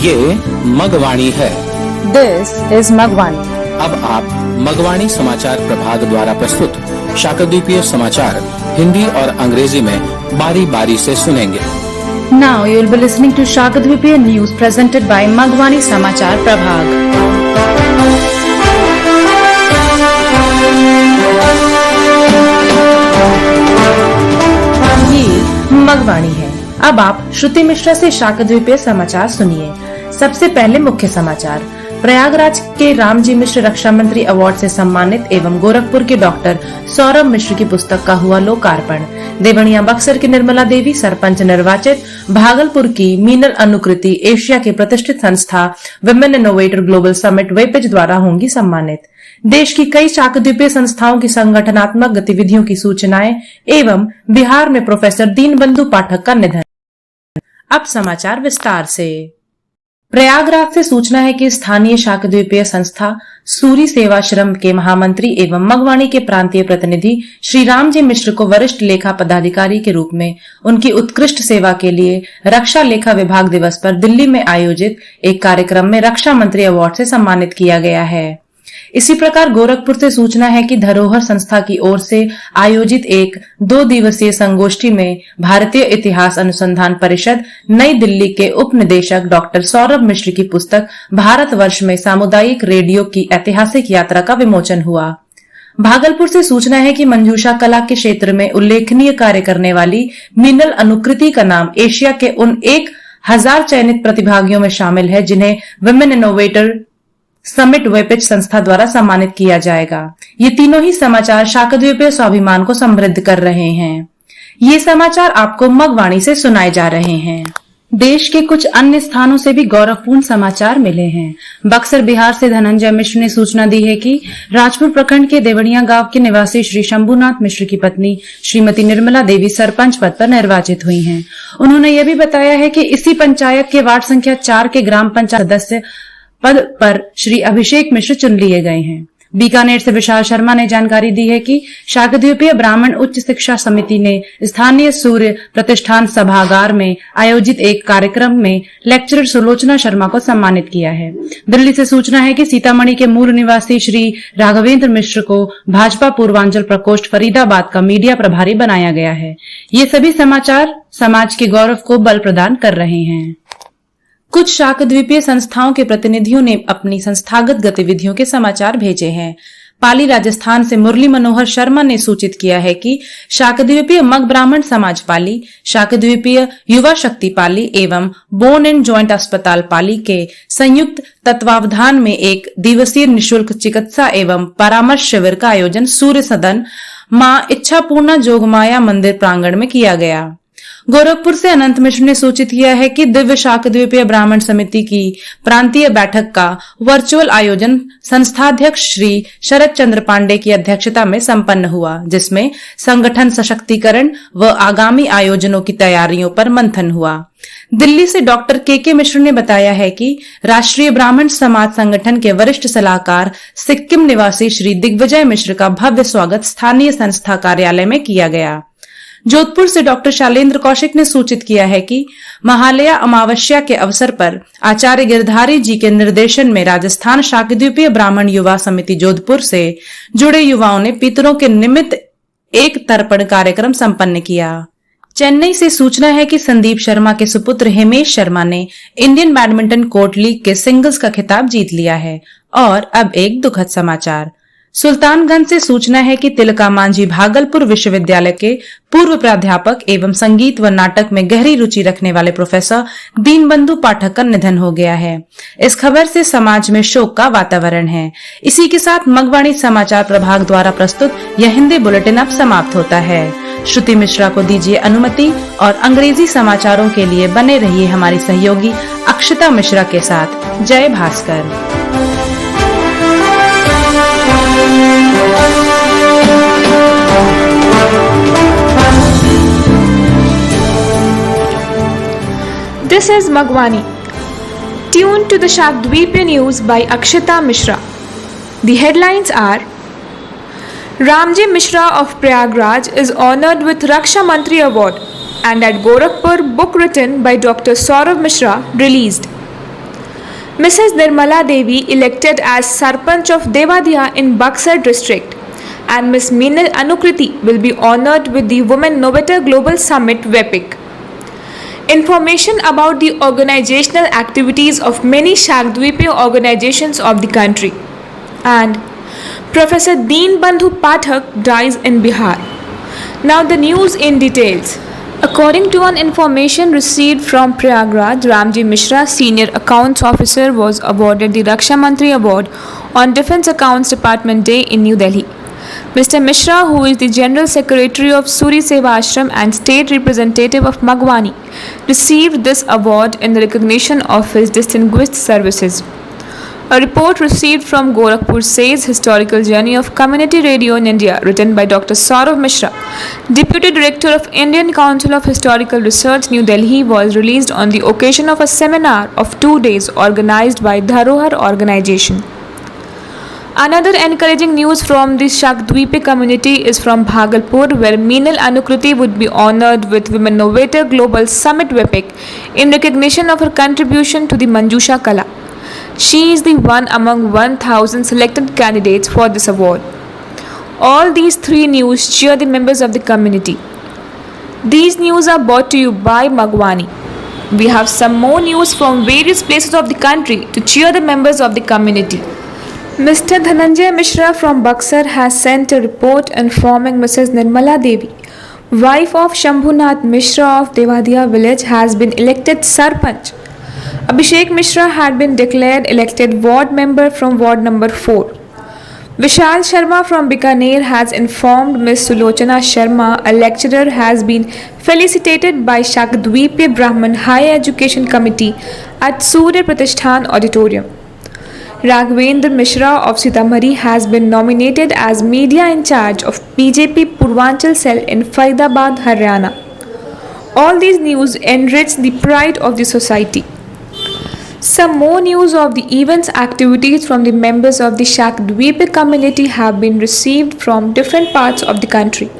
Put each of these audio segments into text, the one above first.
ये मगवाणी है। This is Magwani. अब आप मगवाणी समाचार प्रभाग द्वारा प्रस्तुत शाकद्वीपीय समाचार हिंदी और अंग्रेजी में बारी बारी से सुनेंगे। Now you will be listening to Shakadvipiya news presented by Magwani Samachar Prabhag. ये मगवाणी है। अब आप श्रुति मिश्रा से शाकद्वीपीय समाचार सुनिए। सबसे पहले मुख्य समाचार। प्रयागराज के रामजी मिश्र रक्षा मंत्री अवार्ड से सम्मानित एवं गोरखपुर के डॉक्टर सौरभ मिश्र की पुस्तक का हुआ लोकार्पण। देवनिया बक्सर की निर्मला देवी सरपंच निर्वाचित। भागलपुर की मीनल अनुकृति एशिया की प्रतिष्ठित संस्था विमेन इनोवेटर ग्लोबल समिट वेपिज द्वारा होंगी सम्मानित। देश की कई शाकद्वीपीय संस्थाओं की संगठनात्मक गतिविधियों की सूचनाएं एवं बिहार में प्रोफेसर दीनबंधु पाठक का निधन। अब समाचार विस्तार से। प्रयागराज से सूचना है कि स्थानीय शाकद्वीपीय संस्था सूरी सेवाश्रम के महामंत्री एवं मगवाणी के प्रांतीय प्रतिनिधि श्री रामजी मिश्र को वरिष्ठ लेखा पदाधिकारी के रूप में उनकी उत्कृष्ट सेवा के लिए रक्षा लेखा विभाग दिवस पर दिल्ली में आयोजित एक कार्यक्रम में रक्षा मंत्री अवार्ड से सम्मानित किया गया है। इसी प्रकार गोरखपुर से सूचना है कि धरोहर संस्था की ओर से आयोजित एक 2 दिवसीय संगोष्ठी में भारतीय इतिहास अनुसंधान परिषद नई दिल्ली के उप निदेशक डॉक्टर सौरभ मिश्र की पुस्तक भारतवर्ष में सामुदायिक रेडियो की ऐतिहासिक यात्रा का विमोचन हुआ। भागलपुर से सूचना है कि मंजूषा कला के क्षेत्र में उल्लेखनीय कार्य करने वाली मीनल अनुकृति का नाम एशिया के उन 1000 चयनित प्रतिभागियों में शामिल है जिन्हें विमेन इनोवेटर समिट वेपिज संस्था द्वारा सम्मानित किया जाएगा। ये तीनों ही समाचार शाकद्वीपीय स्वाभिमान को समृद्ध कर रहे हैं। ये समाचार आपको मगवाणी से सुनाए जा रहे हैं। देश के कुछ अन्य स्थानों से भी गौरवपूर्ण समाचार मिले हैं। बक्सर बिहार से धनंजय मिश्र ने सूचना दी है कि राजपुर प्रखंड के देवड़िया गांव के निवासी श्री शंभुनाथ मिश्र की पत्नी श्रीमती निर्मला देवी सरपंच पद पर निर्वाचित हुई हैं। उन्होंने यह भी बताया है कि इसी पंचायत के वार्ड संख्या 4 के ग्राम पंचायत सदस्य पद पर श्री अभिषेक मिश्र चुन लिए गए हैं। बीकानेर से विशाल शर्मा ने जानकारी दी है कि शाकद्वीपीय ब्राह्मण उच्च शिक्षा समिति ने स्थानीय सूर्य प्रतिष्ठान सभागार में आयोजित एक कार्यक्रम में लेक्चरर सुलोचना शर्मा को सम्मानित किया है। दिल्ली से सूचना है कि सीतामढ़ी के मूल निवासी श्री राघवेंद्र मिश्र को भाजपा पूर्वांचल प्रकोष्ठ फरीदाबाद का मीडिया प्रभारी बनाया गया है। ये सभी समाचार समाज के गौरव को बल प्रदान कर रहे हैं। कुछ शाकद्वीपीय संस्थाओं के प्रतिनिधियों ने अपनी संस्थागत गतिविधियों के समाचार भेजे हैं। पाली राजस्थान से मुरली मनोहर शर्मा ने सूचित किया है कि शाकद्वीपीय मग ब्राह्मण समाज पाली, शाकद्वीपीय युवा शक्ति पाली एवं बोन एंड जॉइंट अस्पताल पाली के संयुक्त तत्वावधान में एक दिवसीय निःशुल्क चिकित्सा एवं परामर्श शिविर का आयोजन सूर्य सदन मां इच्छापूर्णा जोगमाया मंदिर प्रांगण में किया गया। गोरखपुर से अनंत मिश्र ने सूचित किया है कि दिव्य शाकद्वीपीय ब्राह्मण समिति की प्रांतीय बैठक का वर्चुअल आयोजन संस्थाध्यक्ष श्री शरद चंद्र पांडे की अध्यक्षता में संपन्न हुआ, जिसमें संगठन सशक्तिकरण व आगामी आयोजनों की तैयारियों पर मंथन हुआ। दिल्ली से डॉक्टर के मिश्र ने बताया है कि राष्ट्रीय ब्राह्मण समाज संगठन के वरिष्ठ सलाहकार सिक्किम निवासी श्री दिग्विजय मिश्र का भव्य स्वागत स्थानीय संस्था कार्यालय में किया गया। जोधपुर से डॉक्टर शालेंद्र कौशिक ने सूचित किया है कि महालया अमावस्या के अवसर पर आचार्य गिरधारी जी के निर्देशन में राजस्थान शाकद्वीपीय ब्राह्मण युवा समिति जोधपुर से जुड़े युवाओं ने पितरों के निमित्त एक तर्पण कार्यक्रम संपन्न किया। चेन्नई से सूचना है कि संदीप शर्मा के सुपुत्र हिमेश शर्मा ने इंडियन बैडमिंटन कोर्ट लीग के सिंगल्स का खिताब जीत लिया है। और अब एक दुखद समाचार। सुल्तानगंज से सूचना है कि तिलका मांझी भागलपुर विश्वविद्यालय के पूर्व प्राध्यापक एवं संगीत व नाटक में गहरी रुचि रखने वाले प्रोफेसर दीनबंधु पाठक का निधन हो गया है। इस खबर से समाज में शोक का वातावरण है। इसी के साथ मगवाणी समाचार प्रभाग द्वारा प्रस्तुत यह हिंदी बुलेटिन अब समाप्त होता है। श्रुति मिश्रा को दीजिए अनुमति और अंग्रेजी समाचारों के लिए बने रहिए हमारी सहयोगी अक्षता मिश्रा के साथ। जय Bhaskar. This is Magwani. Tune to the Shakadweepiya News by Akshita Mishra. The headlines are: Ramji Mishra of Prayagraj is honoured with Raksha Mantri Award, and at Gorakhpur book written by Dr. Saurabh Mishra released. Mrs. Nirmala Devi elected as Sarpanch of Devadiya in Buxar district, and Ms. Meenal Anukriti will be honored with the Women Novator Global Summit WEPIC. Information about the organizational activities of many Shakdweepiya organizations of the country. And Professor Deen Bandhu Pathak dies in Bihar. Now the news in details. According to an information received from Prayagraj, Ramji Mishra, Senior Accounts Officer, was awarded the Raksha Mantri Award on Defence Accounts Department Day in New Delhi. Mr. Mishra, who is the General Secretary of Suri Seva Ashram and State Representative of Magwani, received this award in recognition of his distinguished services. A report received from Gorakhpur says Historical Journey of Community Radio in India, written by Dr. Saurav Mishra, Deputy Director of Indian Council of Historical Research, New Delhi, was released on the occasion of a seminar of 2 days organized by Dharohar Organization. Another encouraging news from the Shakdweepiya community is from Bhagalpur, where Meenal Anukriti would be honored with Women Novator Global Summit WEPIC in recognition of her contribution to the Manjusha Kala. She is the one among 1,000 selected candidates for this award. All these 3 news cheer the members of the community. These news are brought to you by Magwani. We have some more news from various places of the country to cheer the members of the community. Mr. Dhananjay Mishra from Buxar has sent a report informing Mrs. Nirmala Devi, wife of Shambhunath Mishra of Devadiya village, has been elected Sarpanch. Abhishek Mishra had been declared elected ward member from ward number 4. Vishal Sharma from Bikaner has informed Ms. Sulochana Sharma, a lecturer, has been felicitated by Shakdweepiya Brahman Higher Education Committee at Surya Pratishthan Auditorium. Raghvendra Mishra of Sitamarhi has been nominated as media in charge of BJP Purvanchal cell in Faridabad, Haryana. All these news enrich the pride of the society. Some more news of the events activities from the members of the Shakdweepiya community have been received from different parts of the country.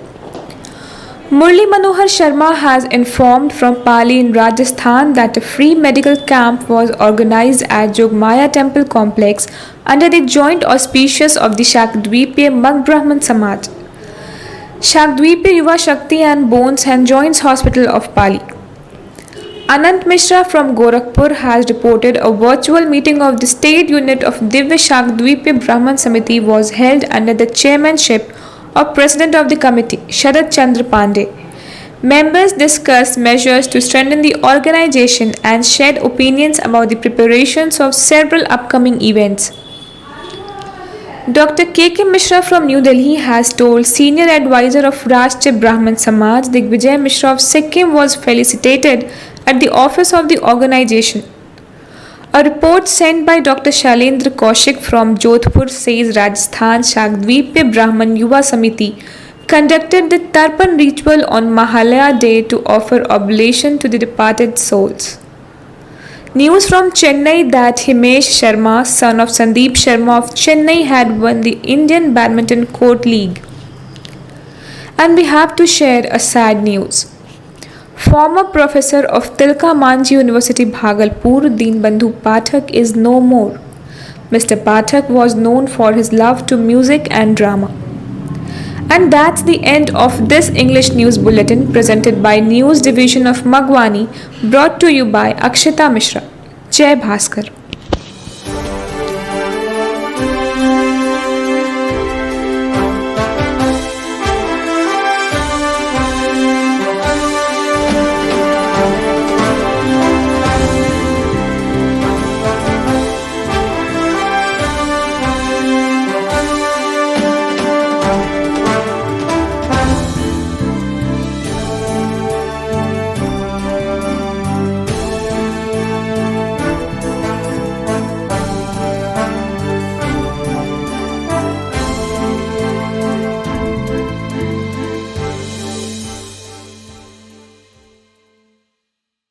Murli Manohar Sharma has informed from Pali in Rajasthan that a free medical camp was organized at Jogmaya Temple Complex under the joint auspices of the Shakdweepiya Mag Brahman Samaj, Shakdweepiya Yuva Shakti and Bones and Joints Hospital of Pali. Anant Mishra from Gorakhpur has reported a virtual meeting of the state unit of Divya Shakdweepiya Brahman Samiti was held under the chairmanship of President of the committee, Sharad Chandra Pandey. Members discussed measures to strengthen the organization and shared opinions about the preparations of several upcoming events. Dr. K.K. Mishra from New Delhi has told Senior Advisor of Rashtriya Brahman Samaj, Digvijay Mishra of Sikkim, was felicitated at the office of the organization. A report sent by Dr. Shailendra Kaushik from Jodhpur says Rajasthan Shakdweepiya Brahman Yuva Samiti conducted the Tarpan ritual on Mahalaya Day to offer oblation to the departed souls. News from Chennai that Himesh Sharma, son of Sandeep Sharma of Chennai, had won the Indian Badminton Court League. And we have to share a sad news. Former professor of Tilka Manjhi University Bhagalpur, Deen Bandhu Pathak, is no more. Mr. Pathak was known for his love to music and drama. And that's the end of this English News Bulletin presented by News Division of Magwani, brought to you by Akshita Mishra. Jai Bhaskar.